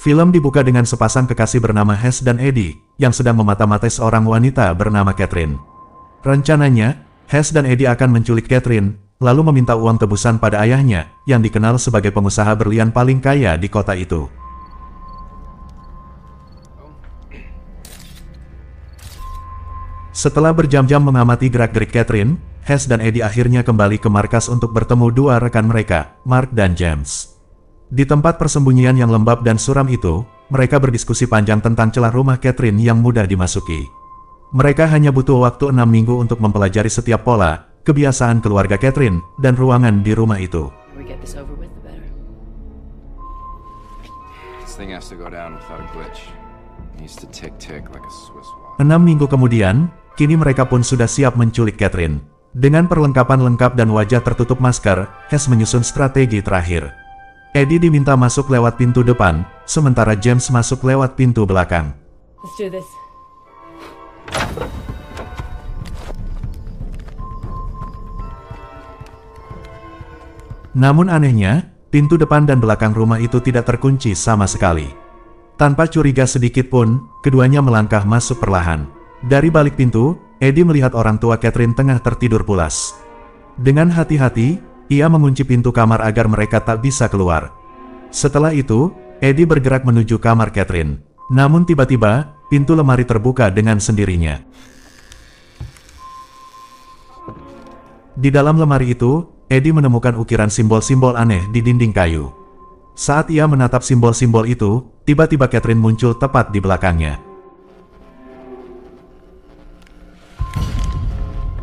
Film dibuka dengan sepasang kekasih bernama Hess dan Eddie, yang sedang memata-matai seorang wanita bernama Catherine. Rencananya, Hess dan Eddie akan menculik Catherine, lalu meminta uang tebusan pada ayahnya, yang dikenal sebagai pengusaha berlian paling kaya di kota itu. Setelah berjam-jam mengamati gerak-gerik Catherine, Hess dan Eddie akhirnya kembali ke markas untuk bertemu dua rekan mereka, Mark dan James. Di tempat persembunyian yang lembab dan suram itu, mereka berdiskusi panjang tentang celah rumah Catherine yang mudah dimasuki. Mereka hanya butuh waktu 6 minggu untuk mempelajari setiap pola, kebiasaan keluarga Catherine, dan ruangan di rumah itu. 6 minggu kemudian, kini mereka pun sudah siap menculik Catherine. Dengan perlengkapan lengkap dan wajah tertutup masker, Hess menyusun strategi terakhir. Eddie diminta masuk lewat pintu depan, sementara James masuk lewat pintu belakang. Let's do this. Namun anehnya, pintu depan dan belakang rumah itu tidak terkunci sama sekali. Tanpa curiga sedikit pun, keduanya melangkah masuk perlahan. Dari balik pintu, Eddie melihat orang tua Catherine tengah tertidur pulas. Dengan hati-hati, ia mengunci pintu kamar agar mereka tak bisa keluar. Setelah itu, Eddie bergerak menuju kamar Catherine. Namun tiba-tiba, pintu lemari terbuka dengan sendirinya. Di dalam lemari itu, Eddie menemukan ukiran simbol-simbol aneh di dinding kayu. Saat ia menatap simbol-simbol itu, tiba-tiba Catherine muncul tepat di belakangnya.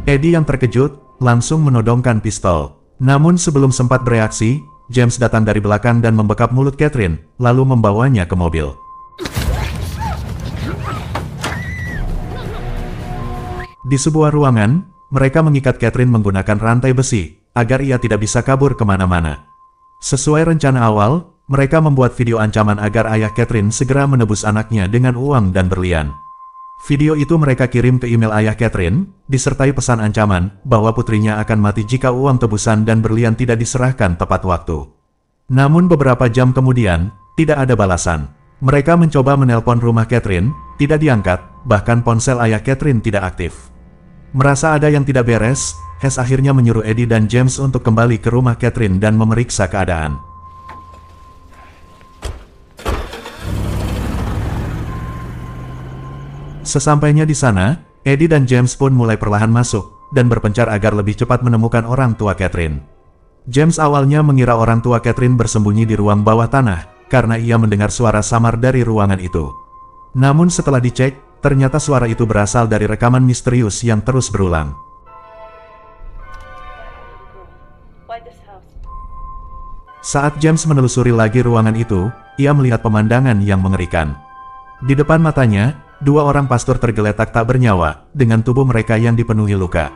Eddie yang terkejut, langsung menodongkan pistol. Namun sebelum sempat bereaksi, James datang dari belakang dan membekap mulut Catherine, lalu membawanya ke mobil. Di sebuah ruangan, mereka mengikat Catherine menggunakan rantai besi, agar ia tidak bisa kabur kemana-mana. Sesuai rencana awal, mereka membuat video ancaman agar ayah Catherine segera menebus anaknya dengan uang dan berlian. Video itu mereka kirim ke email ayah Catherine, disertai pesan ancaman bahwa putrinya akan mati jika uang tebusan dan berlian tidak diserahkan tepat waktu. Namun beberapa jam kemudian, tidak ada balasan. Mereka mencoba menelpon rumah Catherine, tidak diangkat, bahkan ponsel ayah Catherine tidak aktif. Merasa ada yang tidak beres, Hess akhirnya menyuruh Eddie dan James untuk kembali ke rumah Catherine dan memeriksa keadaan. Sesampainya di sana, Eddie dan James pun mulai perlahan masuk, dan berpencar agar lebih cepat menemukan orang tua Catherine. James awalnya mengira orang tua Catherine bersembunyi di ruang bawah tanah, karena ia mendengar suara samar dari ruangan itu. Namun setelah dicek, ternyata suara itu berasal dari rekaman misterius yang terus berulang. Saat James menelusuri lagi ruangan itu, ia melihat pemandangan yang mengerikan. Di depan matanya, dua orang pastor tergeletak tak bernyawa, dengan tubuh mereka yang dipenuhi luka.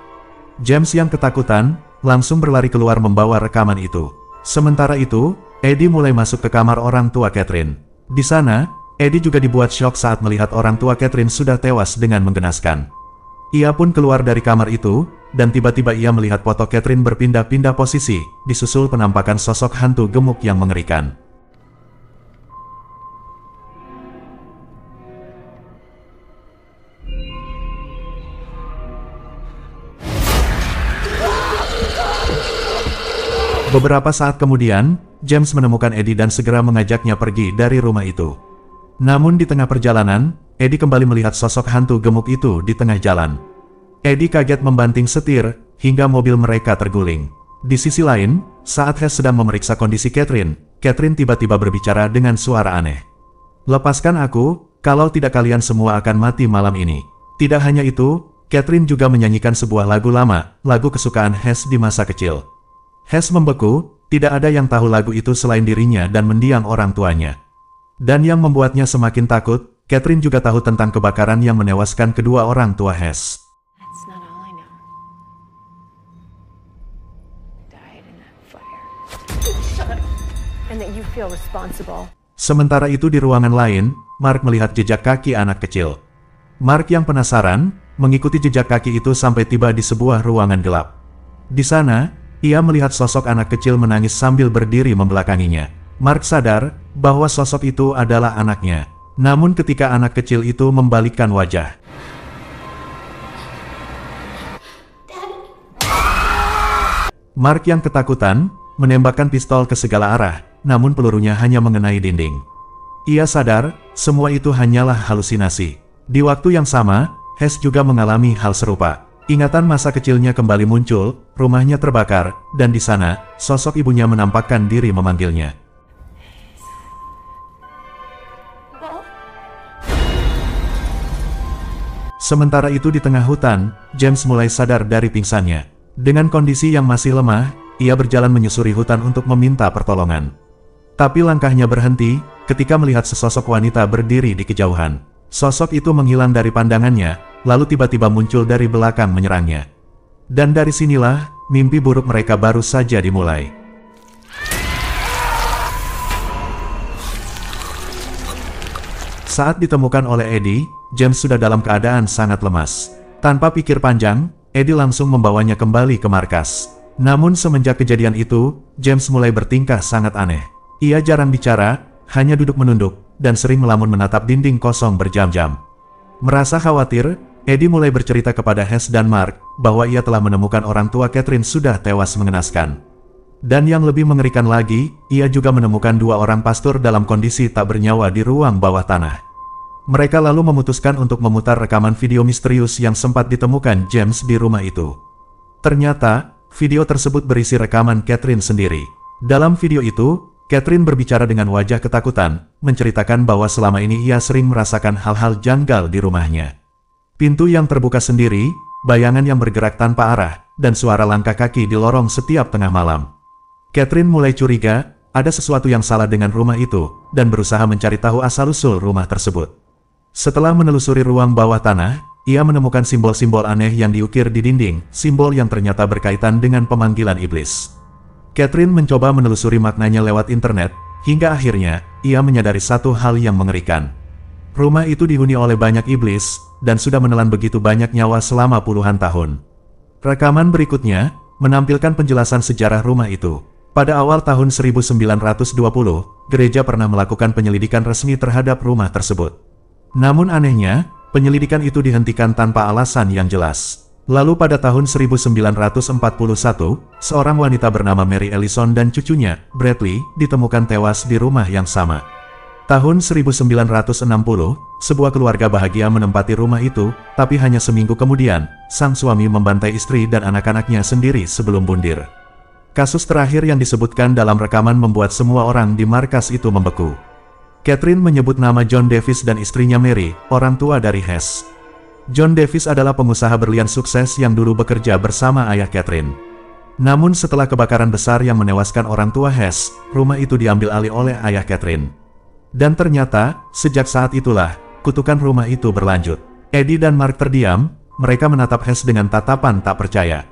James yang ketakutan, langsung berlari keluar membawa rekaman itu. Sementara itu, Eddie mulai masuk ke kamar orang tua Catherine. Di sana, Eddie juga dibuat syok saat melihat orang tua Catherine sudah tewas dengan menggenaskan. Ia pun keluar dari kamar itu, dan tiba-tiba ia melihat foto Catherine berpindah-pindah posisi, disusul penampakan sosok hantu gemuk yang mengerikan. Beberapa saat kemudian, James menemukan Eddie dan segera mengajaknya pergi dari rumah itu. Namun di tengah perjalanan, Eddie kembali melihat sosok hantu gemuk itu di tengah jalan. Eddie kaget membanting setir, hingga mobil mereka terguling. Di sisi lain, saat Hess sedang memeriksa kondisi Catherine, Catherine tiba-tiba berbicara dengan suara aneh. "Lepaskan aku, kalau tidak kalian semua akan mati malam ini." Tidak hanya itu, Catherine juga menyanyikan sebuah lagu lama, lagu kesukaan Hess di masa kecil. Hess membeku, tidak ada yang tahu lagu itu selain dirinya dan mendiang orang tuanya. Dan yang membuatnya semakin takut, Catherine juga tahu tentang kebakaran yang menewaskan kedua orang tua Hess. Sementara itu di ruangan lain, Mark melihat jejak kaki anak kecil. Mark yang penasaran, mengikuti jejak kaki itu sampai tiba di sebuah ruangan gelap. Di sana, ia melihat sosok anak kecil menangis sambil berdiri membelakanginya. Mark sadar, bahwa sosok itu adalah anaknya. Namun ketika anak kecil itu membalikkan wajah, Mark yang ketakutan, menembakkan pistol ke segala arah, namun pelurunya hanya mengenai dinding. Ia sadar, semua itu hanyalah halusinasi. Di waktu yang sama, Hess juga mengalami hal serupa. Ingatan masa kecilnya kembali muncul, rumahnya terbakar, dan di sana, sosok ibunya menampakkan diri memanggilnya. Sementara itu di tengah hutan, James mulai sadar dari pingsannya. Dengan kondisi yang masih lemah, ia berjalan menyusuri hutan untuk meminta pertolongan. Tapi langkahnya berhenti, ketika melihat sesosok wanita berdiri di kejauhan. Sosok itu menghilang dari pandangannya, lalu tiba-tiba muncul dari belakang menyerangnya. Dan dari sinilah, mimpi buruk mereka baru saja dimulai. Saat ditemukan oleh Eddie, James sudah dalam keadaan sangat lemas. Tanpa pikir panjang, Eddie langsung membawanya kembali ke markas. Namun semenjak kejadian itu, James mulai bertingkah sangat aneh. Ia jarang bicara, hanya duduk menunduk, dan sering melamun menatap dinding kosong berjam-jam. Merasa khawatir, Eddie mulai bercerita kepada Hess dan Mark, bahwa ia telah menemukan orang tua Catherine sudah tewas mengenaskan. Dan yang lebih mengerikan lagi, ia juga menemukan 2 orang pastor dalam kondisi tak bernyawa di ruang bawah tanah. Mereka lalu memutuskan untuk memutar rekaman video misterius yang sempat ditemukan James di rumah itu. Ternyata, video tersebut berisi rekaman Catherine sendiri. Dalam video itu, Catherine berbicara dengan wajah ketakutan, menceritakan bahwa selama ini ia sering merasakan hal-hal janggal di rumahnya. Pintu yang terbuka sendiri, bayangan yang bergerak tanpa arah, dan suara langkah kaki di lorong setiap tengah malam. Catherine mulai curiga, ada sesuatu yang salah dengan rumah itu, dan berusaha mencari tahu asal-usul rumah tersebut. Setelah menelusuri ruang bawah tanah, ia menemukan simbol-simbol aneh yang diukir di dinding, simbol yang ternyata berkaitan dengan pemanggilan iblis. Catherine mencoba menelusuri maknanya lewat internet, hingga akhirnya, ia menyadari satu hal yang mengerikan. Rumah itu dihuni oleh banyak iblis, dan sudah menelan begitu banyak nyawa selama puluhan tahun. Rekaman berikutnya, menampilkan penjelasan sejarah rumah itu. Pada awal tahun 1920, gereja pernah melakukan penyelidikan resmi terhadap rumah tersebut. Namun anehnya, penyelidikan itu dihentikan tanpa alasan yang jelas. Lalu pada tahun 1941, seorang wanita bernama Mary Ellison dan cucunya, Bradley, ditemukan tewas di rumah yang sama. Tahun 1960, sebuah keluarga bahagia menempati rumah itu, tapi hanya seminggu kemudian, sang suami membantai istri dan anak-anaknya sendiri sebelum bundir. Kasus terakhir yang disebutkan dalam rekaman membuat semua orang di markas itu membeku. Catherine menyebut nama John Davis dan istrinya Mary, orang tua dari Hess. John Davis adalah pengusaha berlian sukses yang dulu bekerja bersama ayah Catherine. Namun setelah kebakaran besar yang menewaskan orang tua Hess, rumah itu diambil alih oleh ayah Catherine. Dan ternyata, sejak saat itulah, kutukan rumah itu berlanjut. Eddie dan Mark terdiam, mereka menatap Hess dengan tatapan tak percaya.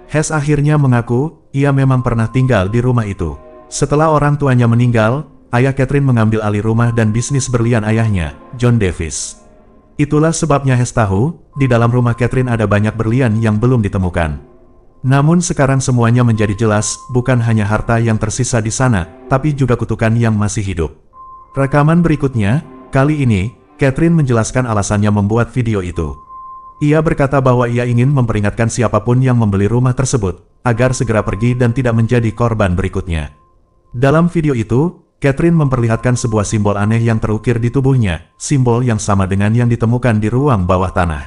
Hess akhirnya mengaku, ia memang pernah tinggal di rumah itu. Setelah orang tuanya meninggal, ayah Catherine mengambil alih rumah dan bisnis berlian ayahnya, John Davis. Itulah sebabnya Hess tahu, di dalam rumah Catherine ada banyak berlian yang belum ditemukan. Namun sekarang semuanya menjadi jelas, bukan hanya harta yang tersisa di sana, tapi juga kutukan yang masih hidup. Rekaman berikutnya, kali ini, Catherine menjelaskan alasannya membuat video itu. Ia berkata bahwa ia ingin memperingatkan siapapun yang membeli rumah tersebut, agar segera pergi dan tidak menjadi korban berikutnya. Dalam video itu, Catherine memperlihatkan sebuah simbol aneh yang terukir di tubuhnya, simbol yang sama dengan yang ditemukan di ruang bawah tanah.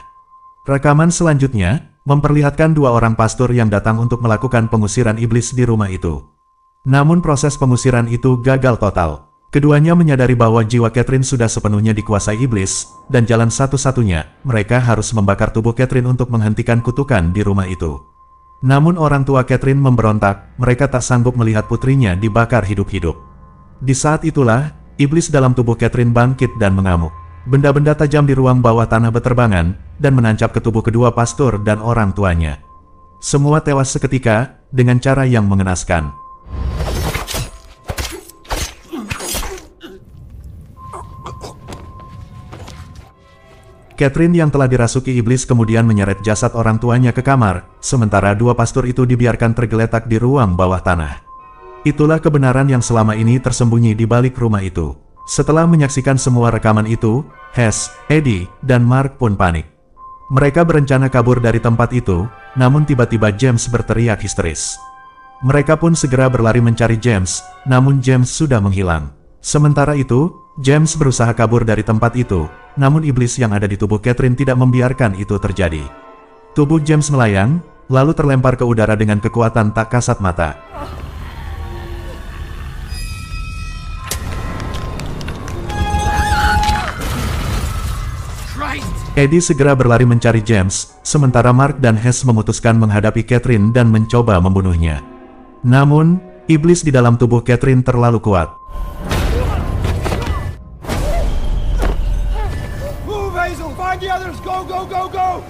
Rekaman selanjutnya, memperlihatkan 2 orang pastor yang datang untuk melakukan pengusiran iblis di rumah itu. Namun proses pengusiran itu gagal total. Keduanya menyadari bahwa jiwa Catherine sudah sepenuhnya dikuasai iblis, dan jalan satu-satunya, mereka harus membakar tubuh Catherine untuk menghentikan kutukan di rumah itu. Namun orang tua Catherine memberontak, mereka tak sanggup melihat putrinya dibakar hidup-hidup. Di saat itulah, iblis dalam tubuh Catherine bangkit dan mengamuk. Benda-benda tajam di ruang bawah tanah berterbangan, dan menancap ke tubuh kedua pastor dan orang tuanya. Semua tewas seketika, dengan cara yang mengenaskan. Catherine yang telah dirasuki iblis kemudian menyeret jasad orang tuanya ke kamar, sementara 2 pastor itu dibiarkan tergeletak di ruang bawah tanah. Itulah kebenaran yang selama ini tersembunyi di balik rumah itu. Setelah menyaksikan semua rekaman itu, Hess, Eddie, dan Mark pun panik. Mereka berencana kabur dari tempat itu, namun tiba-tiba James berteriak histeris. Mereka pun segera berlari mencari James, namun James sudah menghilang. Sementara itu, James berusaha kabur dari tempat itu, namun iblis yang ada di tubuh Catherine tidak membiarkan itu terjadi. Tubuh James melayang, lalu terlempar ke udara dengan kekuatan tak kasat mata. Eddie segera berlari mencari James, sementara Mark dan Hess memutuskan menghadapi Catherine dan mencoba membunuhnya. Namun, iblis di dalam tubuh Catherine terlalu kuat. Move, Hazel! Find the others! Go, go, go, go!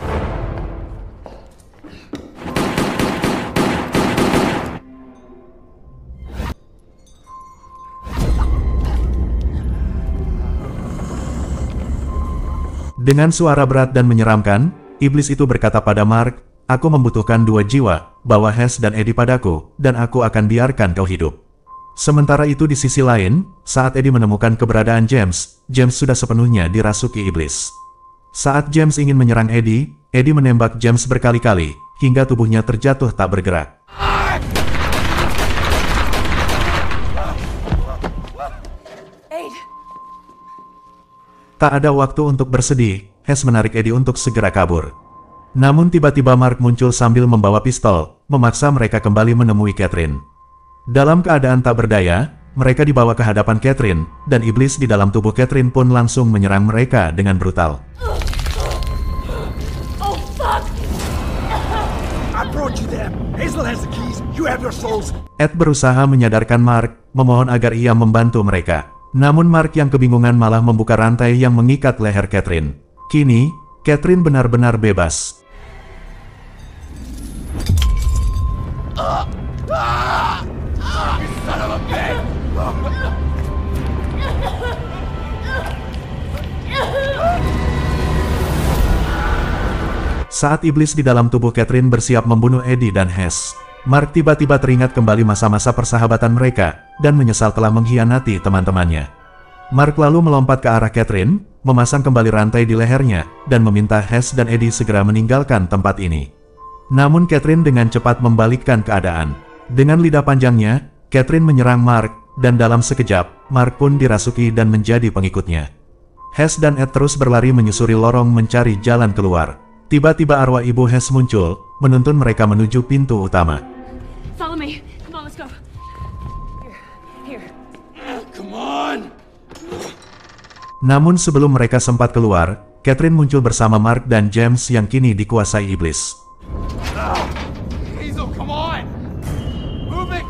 Dengan suara berat dan menyeramkan, iblis itu berkata pada Mark, "Aku membutuhkan 2 jiwa, bawa Hess dan Eddie padaku, dan aku akan biarkan kau hidup." Sementara itu di sisi lain, saat Eddie menemukan keberadaan James, James sudah sepenuhnya dirasuki iblis. Saat James ingin menyerang Eddie, Eddie menembak James berkali-kali, hingga tubuhnya terjatuh tak bergerak. Tak ada waktu untuk bersedih, Hess menarik Eddie untuk segera kabur. Namun tiba-tiba Mark muncul sambil membawa pistol, memaksa mereka kembali menemui Catherine. Dalam keadaan tak berdaya, mereka dibawa ke hadapan Catherine, dan iblis di dalam tubuh Catherine pun langsung menyerang mereka dengan brutal. Oh, fuck! I brought you them. Hazel has the keys. You have your souls. Ed berusaha menyadarkan Mark, memohon agar ia membantu mereka. Namun Mark yang kebingungan malah membuka rantai yang mengikat leher Catherine. Kini, Catherine benar-benar bebas. Saat iblis di dalam tubuh Catherine bersiap membunuh Eddie dan Hess, Mark tiba-tiba teringat kembali masa-masa persahabatan mereka, dan menyesal telah mengkhianati teman-temannya. Mark lalu melompat ke arah Catherine, memasang kembali rantai di lehernya, dan meminta Hess dan Eddie segera meninggalkan tempat ini. Namun Catherine dengan cepat membalikkan keadaan. Dengan lidah panjangnya, Catherine menyerang Mark, dan dalam sekejap, Mark pun dirasuki dan menjadi pengikutnya. Hess dan Ed terus berlari menyusuri lorong mencari jalan keluar. Tiba-tiba arwah ibu Hess muncul, menuntun mereka menuju pintu utama. Follow me. Come on, let's go. Here. Come on! Namun sebelum mereka sempat keluar, Catherine muncul bersama Mark dan James yang kini dikuasai iblis. Hazel, come on! Move it!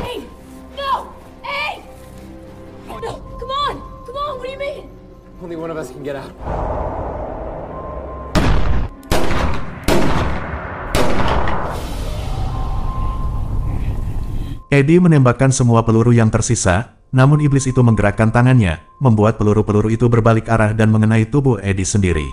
Hey! No! Hey! No! Come on! Come on! What do you mean? Only one of us can get out. Eddie menembakkan semua peluru yang tersisa, namun iblis itu menggerakkan tangannya, membuat peluru-peluru itu berbalik arah dan mengenai tubuh Eddie sendiri.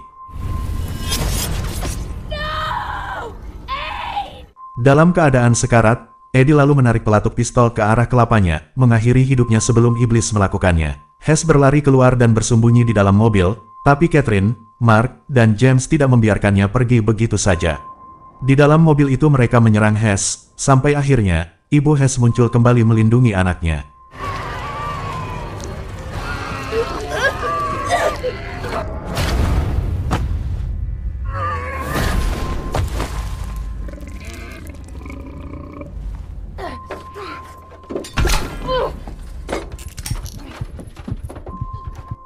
No! Hey! Dalam keadaan sekarat, Eddie lalu menarik pelatuk pistol ke arah kelapanya, mengakhiri hidupnya sebelum iblis melakukannya. Hess berlari keluar dan bersembunyi di dalam mobil, tapi Catherine, Mark, dan James tidak membiarkannya pergi begitu saja. Di dalam mobil itu mereka menyerang Hess, sampai akhirnya, ibu Hess muncul kembali melindungi anaknya.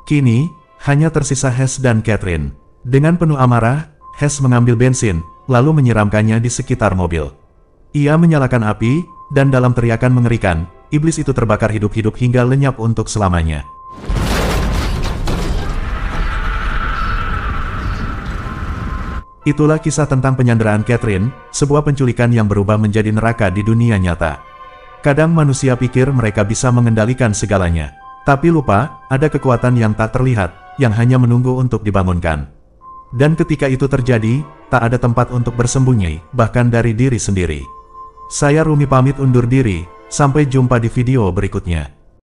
Kini, hanya tersisa Hess dan Catherine. Dengan penuh amarah, Hess mengambil bensin, lalu menyiramkannya di sekitar mobil. Ia menyalakan api, dan dalam teriakan mengerikan, iblis itu terbakar hidup-hidup hingga lenyap untuk selamanya. Itulah kisah tentang penyanderaan Catherine, sebuah penculikan yang berubah menjadi neraka di dunia nyata. Kadang manusia pikir mereka bisa mengendalikan segalanya. Tapi lupa, ada kekuatan yang tak terlihat, yang hanya menunggu untuk dibangunkan. Dan ketika itu terjadi, tak ada tempat untuk bersembunyi, bahkan dari diri sendiri. Saya Rumi pamit undur diri, sampai jumpa di video berikutnya.